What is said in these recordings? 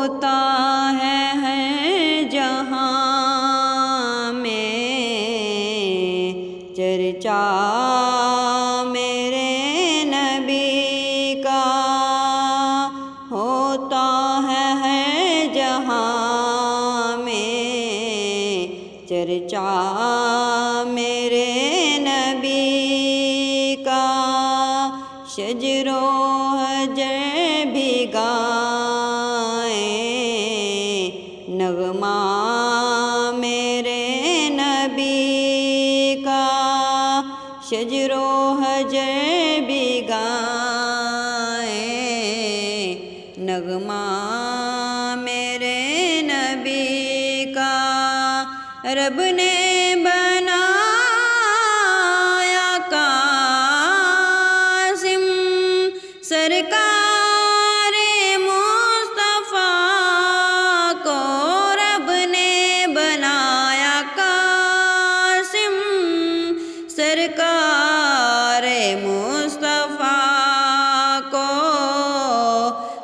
ہوتا ہے ہر جہاں میں چرچا میرے نبی کا، ہوتا ہے ہر جہاں میں چرچا میرے نبی کا، شجر و حجر بھی گائیں نغمہ میرے نبی کا، شجر و حجر بھی گائیں نغمہ میرے نبی کا، رب نے بنایا قاسم سرکار مصطفیٰ کو، رب نے بنایا قاسم سرکار مصطفیٰ کو،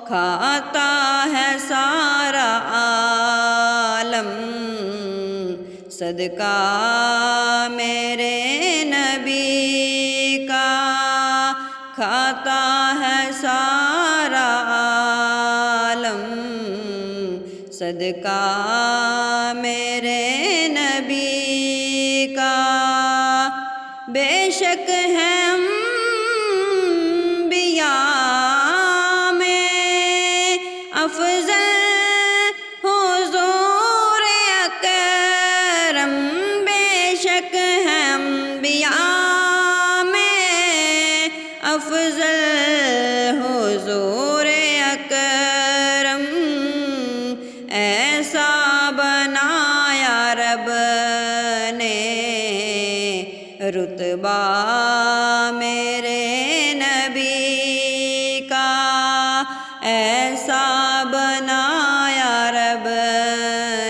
کھاتا ہے سارا عالم صدقہ میرے نبی کا، کھاتا ہے سارا عالم صدقہ میرے نبی کا، بے شک ہے انبیاء میں افضل حضور اکرم، بے شک ہے انبیاء میں افضل حضور اکرم، ایسا بنایا رب نے رتبہ میرے نبی کا، ایسا بنایا رب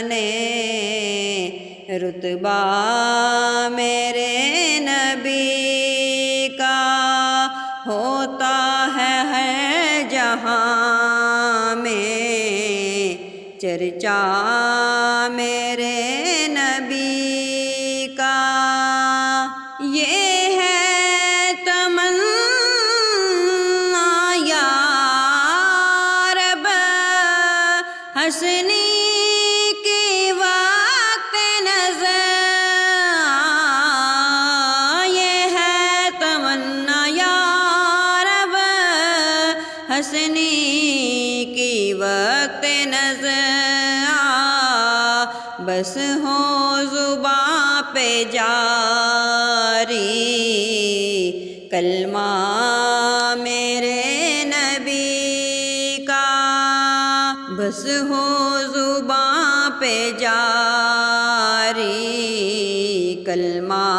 نے رتبہ میرے نبی کا، ہوتا ہے ہر جہاں میں چرچا میرے نبی کا، یہ ہے تمنا یا رب حسنی کی وقت نظر، یہ ہے تمنا یا رب حسنی کی وقت نظر، بس ہو زباں پہ جاری کلمہ میرے نبی کا، بس ہو زباں پہ جاری کلمہ